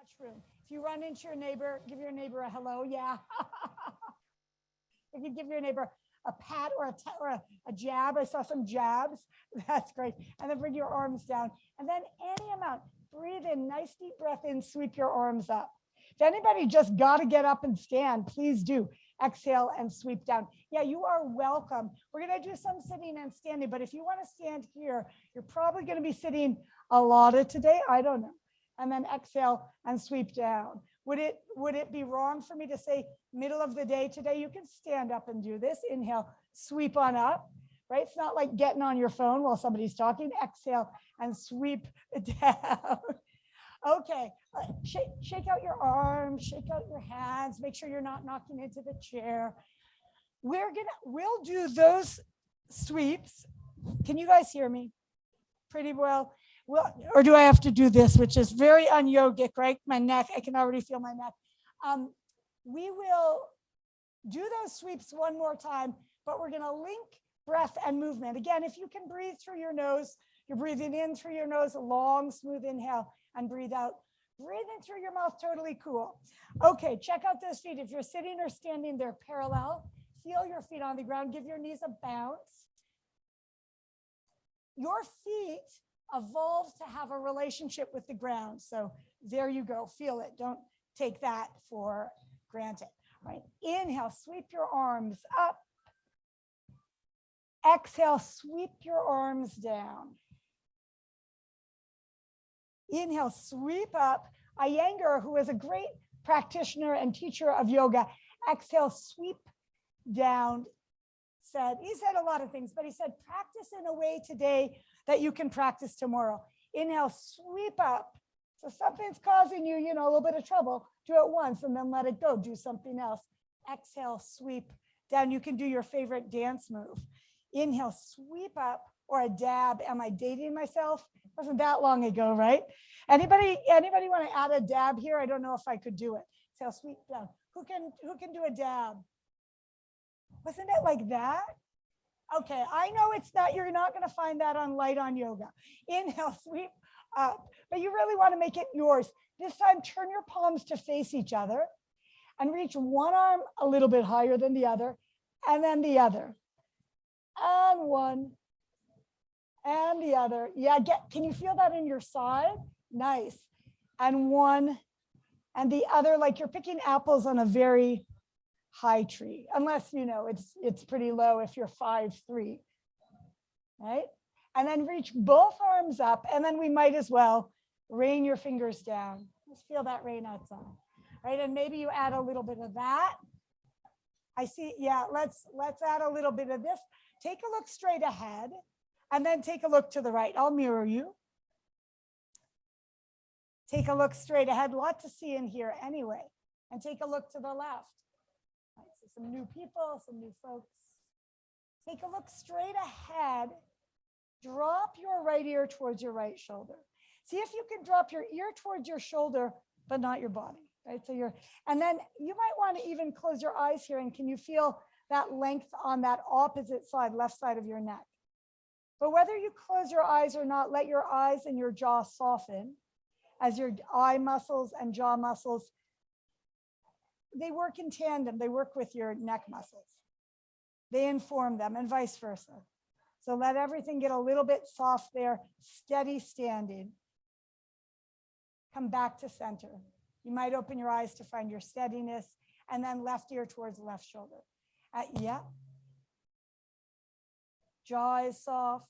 much room. If you run into your neighbor, give your neighbor a hello. Yeah. If you give your neighbor a pat or a jab, I saw some jabs. That's great. And then bring your arms down. And then any amount, breathe in, nice deep breath in, sweep your arms up. If anybody just got to get up and stand, please do. Exhale and sweep down. Yeah, you are welcome. We're going to do some sitting and standing, but if you want to stand here, you're probably going to be sitting a lot of today. I don't know. And then exhale and sweep down. Would it be wrong for me to say middle of the day today? You can stand up and do this. Inhale, sweep on up, right? It's not like getting on your phone while somebody's talking. Exhale and sweep down. Okay, shake out your arms, shake out your hands, make sure you're not knocking into the chair. We'll do those sweeps. Can you guys hear me pretty well? Well, or do I have to do this, which is very un-yogic, right? My neck, I can already feel my neck. We will do those sweeps one more time, but we're gonna link breath and movement. Again, if you can breathe through your nose, you're breathing in through your nose, a long, smooth inhale, and breathe out. Breathing through your mouth, totally cool. Okay, check out those feet. If you're sitting or standing, they're parallel. Feel your feet on the ground, give your knees a bounce. Your feet evolved to have a relationship with the ground. So there you go, feel it. Don't take that for granted. All right, inhale, sweep your arms up. Exhale, sweep your arms down. Inhale, sweep up. Iyengar, who is a great practitioner and teacher of yoga, exhale, sweep down. He said a lot of things, but he said, practice in a way today that you can practice tomorrow. Inhale, sweep up. So something's causing you, a little bit of trouble. Do it once and then let it go. Do something else. Exhale, sweep down. You can do your favorite dance move. Inhale, sweep up, or a dab. Am I dating myself? Wasn't that long ago, right? Anybody want to add a dab here? I don't know if I could do it. Exhale, sweep down. Who can do a dab? Wasn't it like that? Okay, I know it's not, you're not going to find that on Light on Yoga. Inhale, sweep up, but you really want to make it yours. This time, turn your palms to face each other and reach one arm a little bit higher than the other, and then the other. And one, and the other. Yeah, can you feel that in your side? Nice. And one, and the other, like you're picking apples on a very high tree, unless it's pretty low if you're 5'3", right? And then reach both arms up, and then we might as well rain your fingers down. Just feel that rain outside, right? And maybe you add a little bit of that. I see, yeah, let's add a little bit of this. Take a look straight ahead, and then take a look to the right. I'll mirror you. Take a look straight ahead, lot to see in here anyway, and take a look to the left. Right, so some new people, some new folks. Take a look straight ahead. Drop your right ear towards your right shoulder. See if you can drop your ear towards your shoulder, but not your body, right? So and then you might want to even close your eyes here, and can you feel that length on that opposite side, left side of your neck? But whether you close your eyes or not, let your eyes and your jaw soften as your eye muscles and jaw muscles, they work in tandem. They work with your neck muscles. They inform them, and vice versa. So let everything get a little bit soft there, steady standing. Come back to center. You might open your eyes to find your steadiness, and then left ear towards left shoulder. Yeah. Jaw is soft,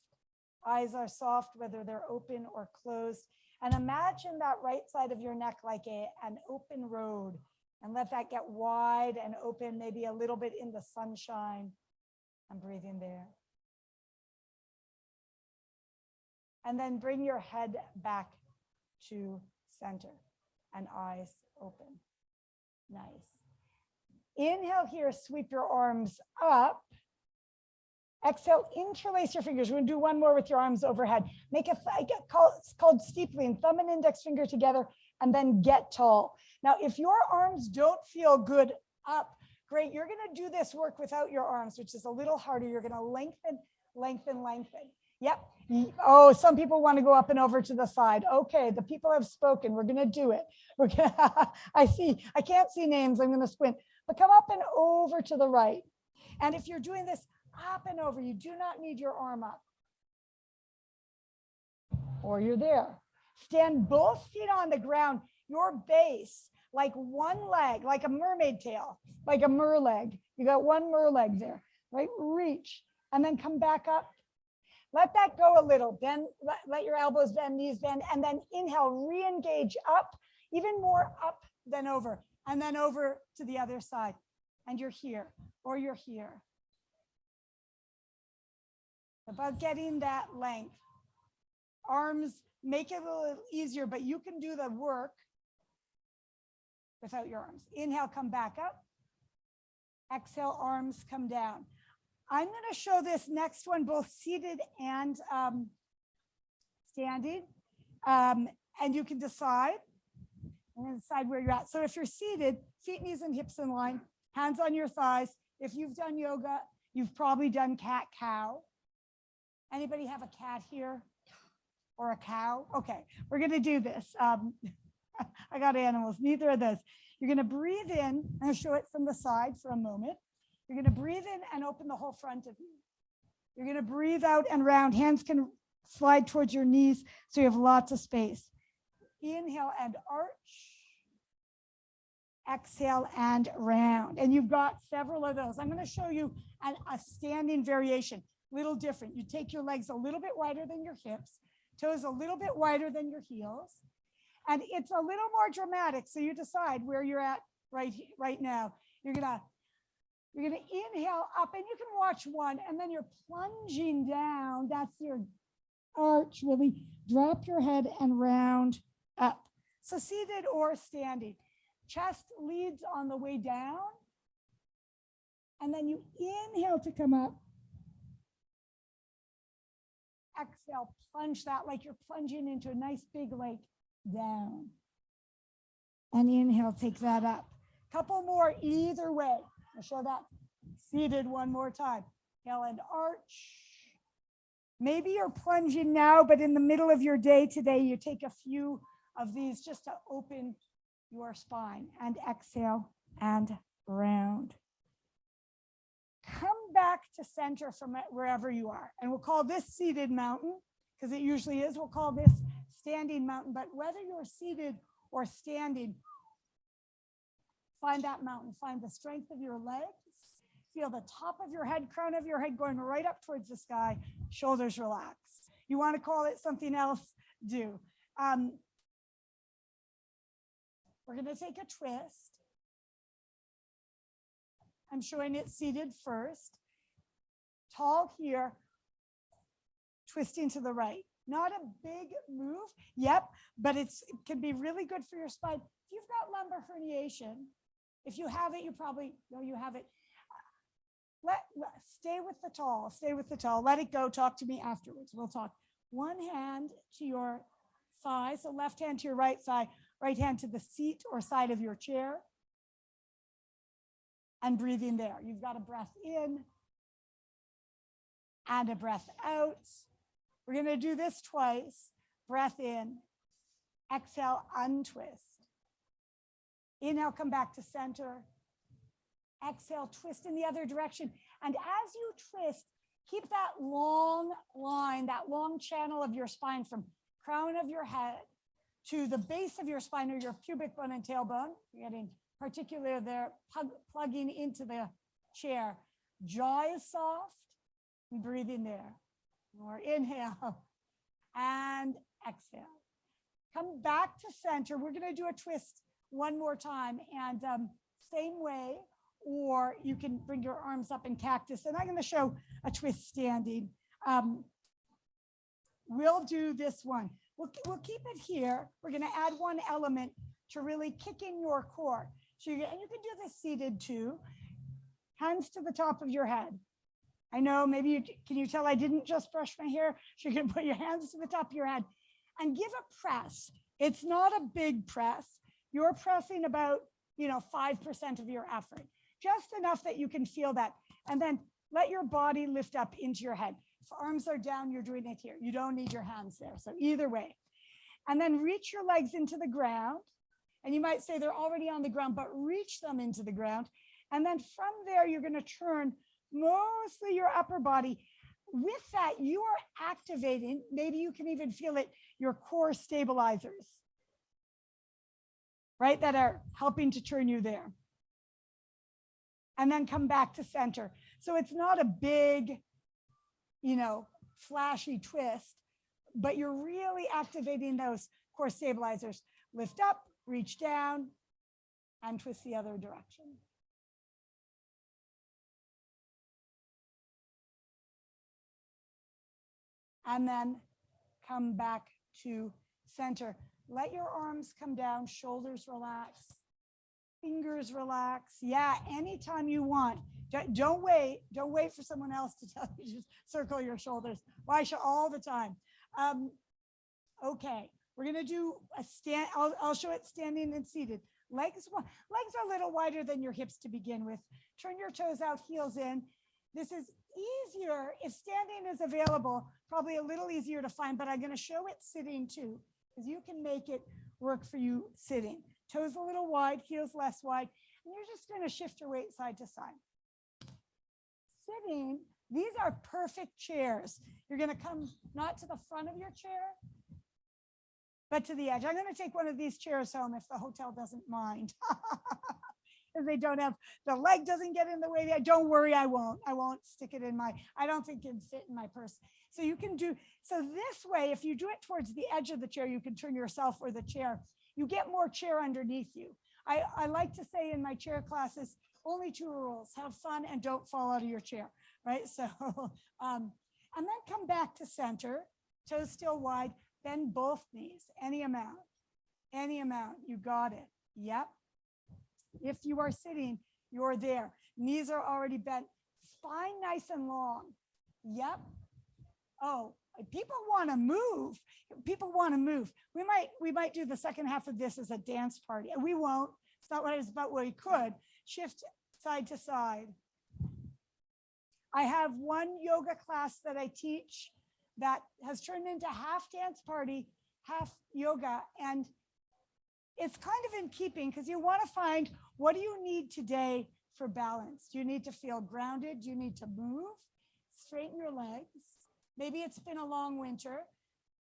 eyes are soft, whether they're open or closed. And imagine that right side of your neck like an open road, and let that get wide and open, maybe a little bit in the sunshine. And breathe in there. And then bring your head back to center and eyes open. Nice. Inhale here, sweep your arms up. Exhale, interlace your fingers. We're gonna do one more with your arms overhead. It's called steepling, thumb and index finger together, and then get tall. Now, if your arms don't feel good up, great, you're gonna do this work without your arms, which is a little harder. You're gonna lengthen, lengthen, lengthen. Yep. Oh, some people want to go up and over to the side. Okay, the people have spoken. We're going to do it. We're gonna, I see. I can't see names. I'm going to squint. But come up and over to the right. And if you're doing this up and over, you do not need your arm up. Or you're there. Stand both feet on the ground, your base, like one leg, like a mermaid tail, like a mer leg. You got one mer leg there, right? Reach, and then come back up. Let that go a little. Bend, let your elbows bend, knees bend, and then inhale, re-engage up, even more up than over, and then over to the other side. And you're here, or you're here. About getting that length. Arms make it a little easier, but you can do the work without your arms. Inhale, come back up. Exhale, arms come down. I'm going to show this next one both seated and standing. And you can decide. I'm going to decide where you're at. So if you're seated, feet, knees, and hips in line, hands on your thighs. If you've done yoga, you've probably done cat cow. Anybody have a cat here? Or a cow? Okay, we're going to do this. I got animals, neither of those. You're going to breathe in. I'm going to show it from the side for a moment. You're going to breathe in and open the whole front of you. You're going to breathe out and round. Hands can slide towards your knees so you have lots of space. Inhale and arch. Exhale and round. And you've got several of those. I'm going to show you a standing variation, little different. You take your legs a little bit wider than your hips. Toes a little bit wider than your heels. And it's a little more dramatic. So you decide where you're at right now. You're gonna inhale up, and you can watch one, and then you're plunging down. That's your arch, really. Drop your head and round up. So seated or standing. Chest leads on the way down. And then you inhale to come up. Exhale, plunge that like you're plunging into a nice big lake, down. And inhale, take that up. Couple more either way. I'll show that seated one more time. Inhale and arch. Maybe you're plunging now, but in the middle of your day today, you take a few of these just to open your spine. And exhale and round. Come back to center from wherever you are. And we'll call this seated mountain, because it usually is. We'll call this standing mountain. But whether you're seated or standing, find that mountain. Find the strength of your legs. Feel the top of your head, crown of your head going right up towards the sky. Shoulders relax. You want to call it something else? Do. We're going to take a twist. I'm showing it seated first. Tall here, twisting to the right. Not a big move, yep, but it can be really good for your spine. If you've got lumbar herniation, if you have it, you probably know you have it. Stay with the tall, stay with the tall. Let it go, talk to me afterwards. We'll talk. One hand to your thigh, so left hand to your right thigh, right hand to the seat or side of your chair. And breathing there. You've got a breath in and a breath out. We're going to do this twice. Breath in. Exhale, untwist. Inhale, come back to center. Exhale, twist in the other direction. And as you twist, keep that long line, that long channel of your spine from crown of your head to the base of your spine or your pubic bone and tailbone. You're getting particularly there, plugging into the chair. Jaw is soft. And breathe in there. More inhale and exhale. Come back to center. We're going to do a twist one more time. And same way, or you can bring your arms up in cactus. And I'm going to show a twist standing. We'll do this one. We'll keep it here. We're going to add one element to really kick in your core. So and you can do this seated too. Hands to the top of your head. I know maybe can you tell I didn't just brush my hair? So you can put your hands to the top of your head and give a press. It's not a big press. You're pressing about 5% of your effort, just enough that you can feel that. And then let your body lift up into your head. arms are down, you're doing it here. You don't need your hands there. So either way. And then reach your legs into the ground. And you might say they're already on the ground, but reach them into the ground. And then from there, you're going to turn mostly your upper body. With that, you are activating, maybe you can even feel it, your core stabilizers, right? That are helping to turn you there. And then come back to center. So it's not a big, flashy twist, but you're really activating those core stabilizers. Lift up, reach down, and twist the other direction. And then come back to center. Let your arms come down, shoulders relax, fingers relax. Yeah, anytime you want. Don't wait for someone else to tell you to circle your shoulders. Why should all the time? Okay, we're gonna do a stand. I'll show it standing and seated. Legs are a little wider than your hips to begin with. Turn your toes out, heels in. This is easier if standing is available, probably a little easier to find, but I'm going to show it sitting too, because you can make it work for you sitting. Toes a little wide, heels less wide, and you're just going to shift your weight side to side. Sitting, these are perfect chairs. You're going to come not to the front of your chair, but to the edge. I'm going to take one of these chairs home if the hotel doesn't mind. If they don't have, the leg doesn't get in the way. Don't worry, I won't stick it in I don't think it'd fit in my purse. So you can so this way, if you do it towards the edge of the chair, you can turn yourself or the chair. You get more chair underneath you. I like to say in my chair classes, only 2 rules: have fun and don't fall out of your chair, right? So, and then come back to center, toes still wide, bend both knees, any amount, you got it. Yep. If you are sitting, you're there. Knees are already bent, spine nice and long. Yep. Oh, people want to move. We might do the second half of this as a dance party. We won't. It's not what it's about. We could shift side to side. I have one yoga class that I teach that has turned into half dance party, half yoga. And it's kind of in keeping, because you want to find, what do you need today for balance? Do you need to feel grounded? Do you need to move? Straighten your legs. Maybe it's been a long winter.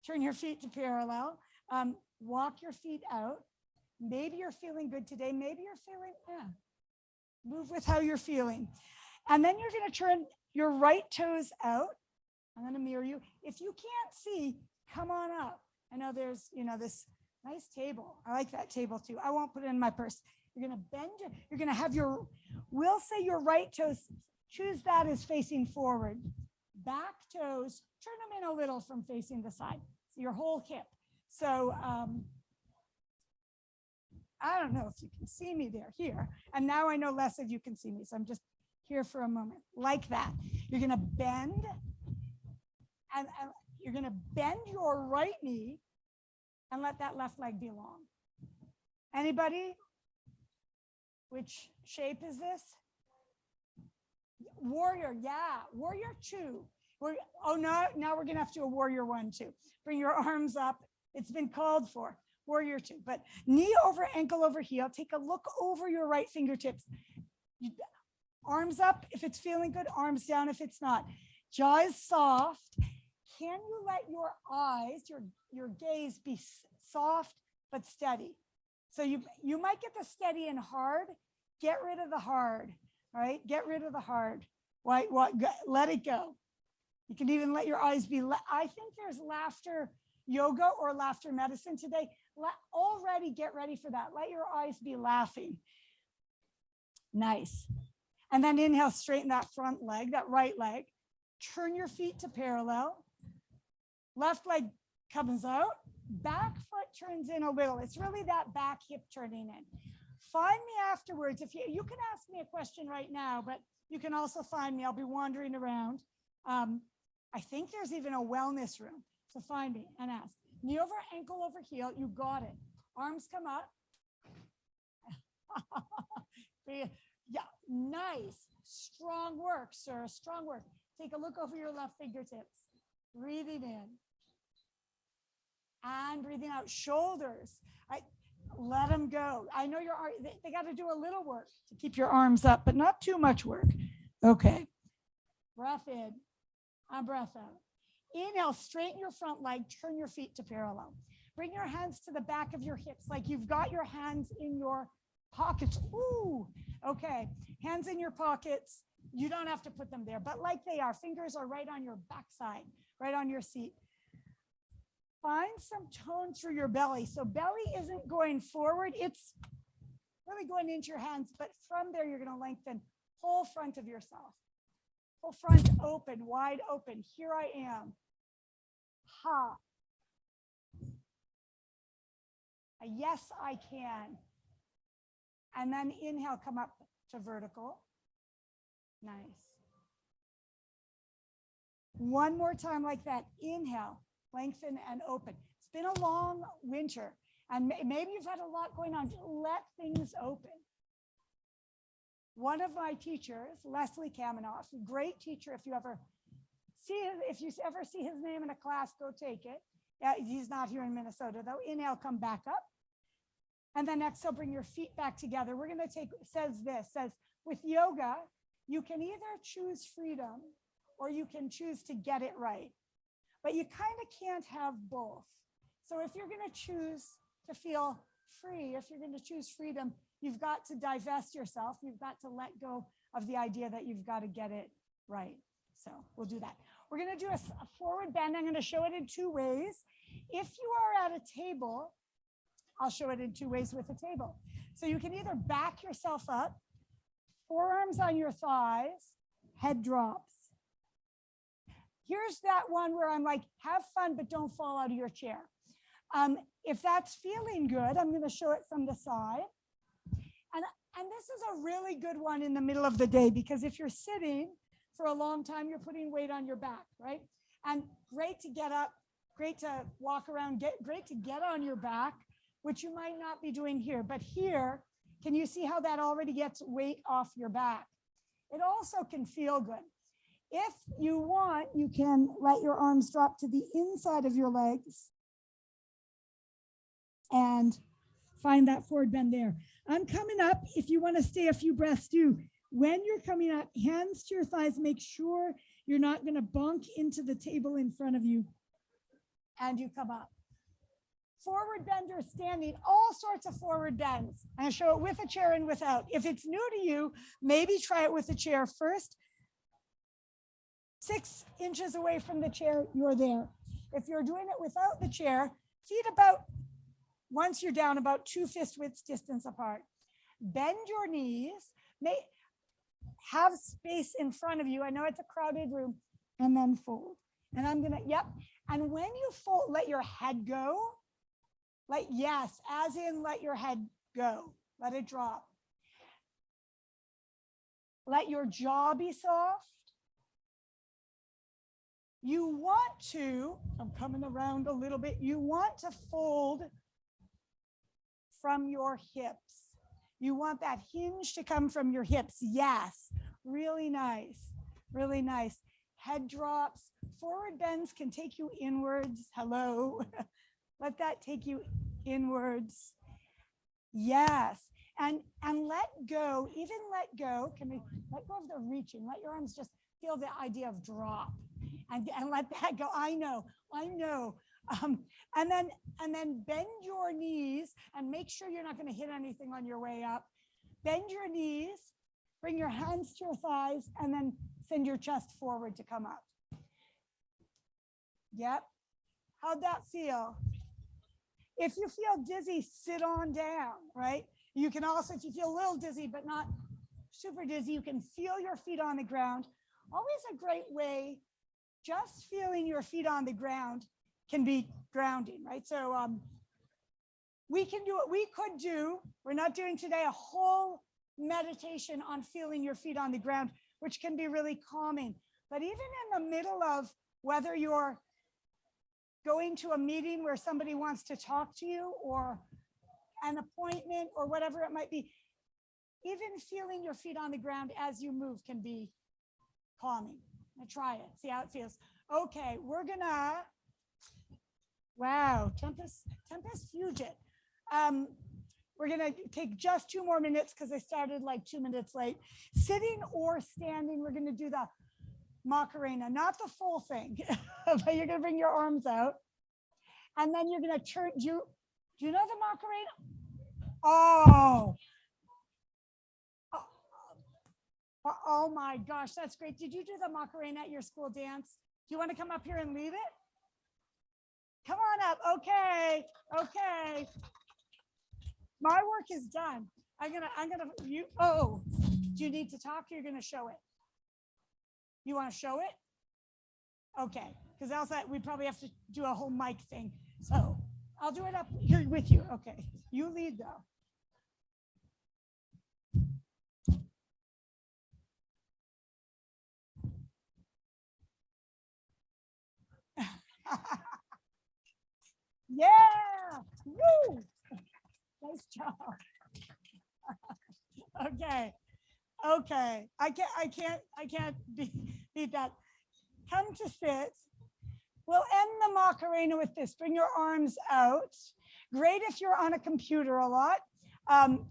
Turn your feet to parallel. Walk your feet out. Maybe you're feeling good today. Maybe you're feeling, move with how you're feeling. And then you're going to turn your right toes out. I'm going to mirror you. If you can't see, come on up. I know there's, this nice table. I like that table too. I won't put it in my purse. You're going to bend, you're going to have we'll say your right toes, choose that as facing forward. Back toes, turn them in a little from facing the side. So your whole hip. So I don't know if you can see me here. And now I know less of you can see me. So I'm just here for a moment, like that. You're going to bend, and you're going to bend your right knee and let that left leg be long. Anybody? Which shape is this? Warrior, yeah. Warrior 2. Now we're going to have to do a warrior 1 too. Bring your arms up. It's been called for. Warrior 2. But knee over, ankle over heel. Take a look over your right fingertips. Arms up if it's feeling good. Arms down if it's not. Jaw is soft. Can you let your eyes, your gaze be soft but steady? So you might get the steady and hard. Get rid of the hard. All right, get rid of the hard. Let it go. You can even let your eyes be. I think there's laughter yoga or laughter medicine today. Already get ready for that. Let your eyes be laughing. Nice. And then inhale, straighten that front leg, that right leg. Turn your feet to parallel. Left leg comes out. Back foot turns in a little. It's really that back hip turning in. Find me afterwards. If you can ask me a question right now, but you can also find me. I'll be wandering around. I think there's even a wellness room. So find me and ask. Knee over, ankle over heel. You got it. Arms come up. Yeah, nice. Strong work, sir. Strong work. Take a look over your left fingertips. Breathing in. And breathing out. Shoulders. Let them go. I know they got to do a little work to keep your arms up, but not too much work. Okay. Breath in and breath out. Inhale, straighten your front leg, turn your feet to parallel. Bring your hands to the back of your hips, like you've got your hands in your pockets. Ooh, okay. Hands in your pockets. You don't have to put them there, but like they are, fingers are right on your backside, right on your seat. Find some tone through your belly. So belly isn't going forward. It's really going into your hands, but from there, you're going to lengthen whole front of yourself. Whole front open, wide open. Here I am. Ha. A yes, I can. And then inhale, come up to vertical. Nice. One more time like that. Inhale, lengthen and open. It's been a long winter, and maybe you've had a lot going on. Let things open. One of my teachers, Leslie Kaminoff, a great teacher. If you ever see his name in a class, go take it. He's not here in Minnesota though. Inhale, come back up. And then exhale, bring your feet back together. We're going to says with yoga, you can either choose freedom or you can choose to get it right. But you kind of can't have both. So if you're going to choose to feel free, if you're going to choose freedom, you've got to divest yourself. You've got to let go of the idea that you've got to get it right. So we'll do that. We're going to do a forward bend. I'm going to show it in two ways. If you are at a table, I'll show it in two ways with a table. So you can either back yourself up, forearms on your thighs, head drops. Here's that one where I'm like, have fun, but don't fall out of your chair. If that's feeling good, I'm going to show it from the side. And this is a really good one in the middle of the day, because if you're sitting for a long time, you're putting weight on your back, right? And great to get up, great to walk around, great to get on your back, which you might not be doing here. But here, can you see how that already gets weight off your back? It also can feel good. If you want, you can let your arms drop to the inside of your legs and find that forward bend there. I'm coming up. If you want to stay a few breaths too, when you're coming up, hands to your thighs, make sure you're not going to bonk into the table in front of you. And you come up. Forward bend or standing, all sorts of forward bends. I'm going to show it with a chair and without. If it's new to you, maybe try it with a chair first. 6 inches away from the chair, you're there. If you're doing it without the chair, feet about, once you're down, about 2 fist widths distance apart. Bend your knees, have space in front of you. I know it's a crowded room, and then fold. And I'm gonna, yep. And when you fold, let your head go. Like, yes, as in let your head go. Let it drop. Let your jaw be soft. You want to, I'm coming around a little bit, you want to fold from your hips. You want that hinge to come from your hips. Yes, really nice, really nice. Head drops, forward bends can take you inwards. Hello, let that take you inwards. Yes, and let go, even let go, can we let go of the reaching, let your arms just feel the idea of drop. And let that go. I know. And then bend your knees and make sure you're not going to hit anything on your way up. Bend your knees, bring your hands to your thighs, and then send your chest forward to come up. Yep. How'd that feel? If you feel dizzy, sit on down, right? You can also, if you feel a little dizzy, but not super dizzy, you can feel your feet on the ground. Always a great way. Just feeling your feet on the ground can be grounding, right? So we can do what we could do. We're not doing today a whole meditation on feeling your feet on the ground, which can be really calming. But even in the middle of whether you're going to a meeting where somebody wants to talk to you or an appointment or whatever it might be, even feeling your feet on the ground as you move can be calming. Now try it. See how it feels. Okay, we're gonna, wow, Tempest Fugit. We're gonna take just 2 more minutes because I started like 2 minutes late. Sitting or standing, we're gonna do the Macarena, not the full thing, but you're gonna bring your arms out. And then you're gonna turn, do you know the Macarena? Oh, oh my gosh, that's great. Did you do the Macarena at your school dance? Do you want to come up here and lead it? Come on up. Okay. Okay. My work is done. Oh, do you need to talk? You're going to show it. You want to show it? Okay. Because else we probably have to do a whole mic thing. So I'll do it up here with you. Okay. You lead though. Yeah. Woo. Nice job. Okay. Okay. I can't beat that. Come to sit. We'll end the Macarena with this. Bring your arms out. Great if you're on a computer a lot.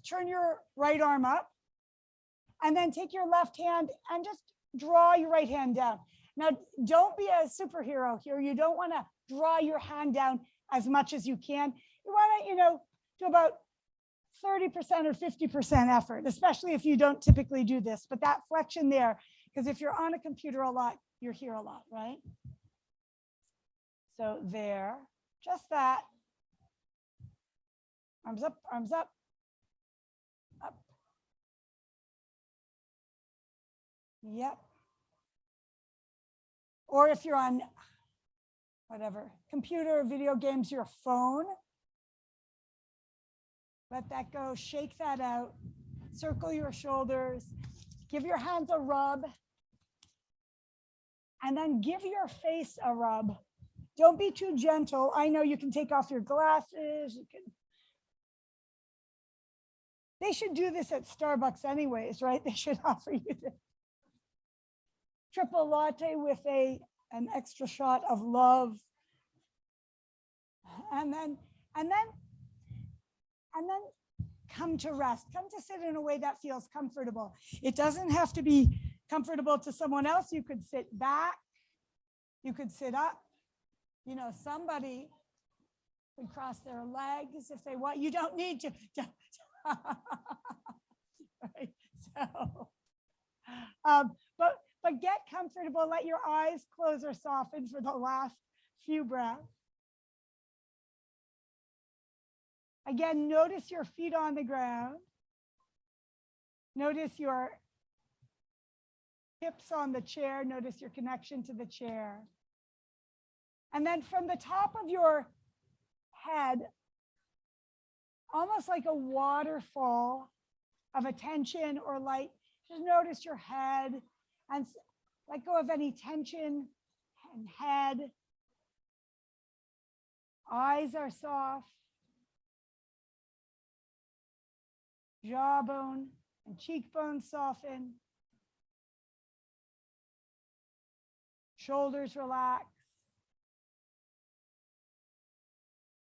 Turn your right arm up. And then take your left hand and just draw your right hand down. Now, don't be a superhero here. You don't want to draw your hand down as much as you can. You want to, do about 30% or 50% effort, especially if you don't typically do this. But that flexion there, because if you're on a computer a lot, you're here a lot, right? So there, just that. Arms up, arms up, up. Yep. Or if you're on whatever, computer, video games, your phone, let that go, shake that out, circle your shoulders, give your hands a rub, and then give your face a rub. Don't be too gentle. I know you can take off your glasses. They should do this at Starbucks anyways, right? They should offer you this. Triple latte with an extra shot of love. And then come to rest. Come to sit in a way that feels comfortable. It doesn't have to be comfortable to someone else. You could sit back. You could sit up. Somebody could cross their legs if they want. You don't need to. Right? So, but get comfortable. Let your eyes close or soften for the last few breaths. Again, notice your feet on the ground. Notice your hips on the chair. Notice your connection to the chair. And then from the top of your head, almost like a waterfall of attention or light, just notice your head and let go of any tension and head. Eyes are soft. Jawbone and cheekbones soften. Shoulders relax.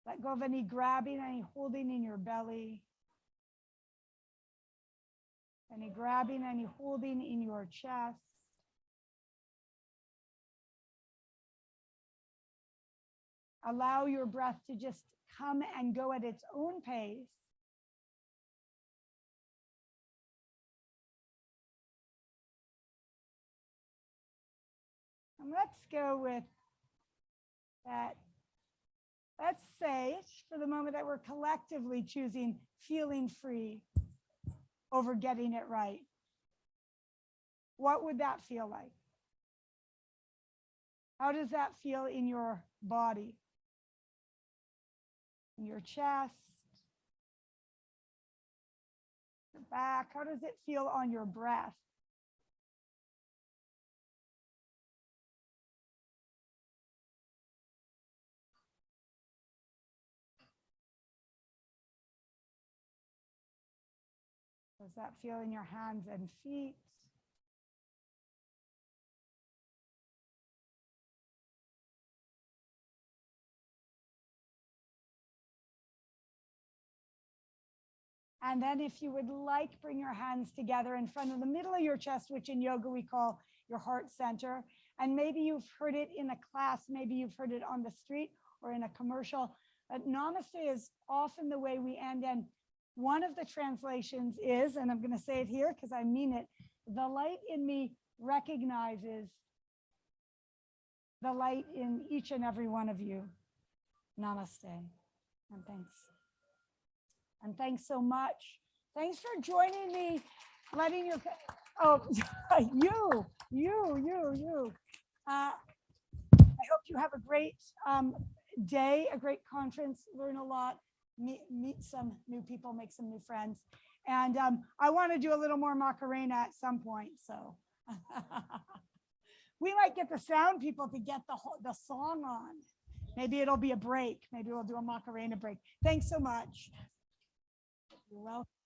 Let go of any grabbing, any holding in your belly. Any grabbing, any holding in your chest. Allow your breath to just come and go at its own pace. And let's go with that. Let's say for the moment that we're collectively choosing feeling free over getting it right. What would that feel like? How does that feel in your body? In your chest? Your back? How does it feel on your breath? Does that feel in your hands and feet? And then if you would like, bring your hands together in front of the middle of your chest, which in yoga we call your heart center. And maybe you've heard it in a class, maybe you've heard it on the street or in a commercial. But namaste is often the way we end. And one of the translations is, and I'm going to say it here because I mean it, the light in me recognizes the light in each and every one of you. Namaste. And thanks. And thanks so much. Thanks for joining me, letting your, oh, you. I hope you have a great day, a great conference, learn a lot, meet some new people, make some new friends. And I want to do a little more Macarena at some point, so. We might get the sound people to get the song on. Maybe it'll be a break. Maybe we'll do a Macarena break. Thanks so much. You're welcome.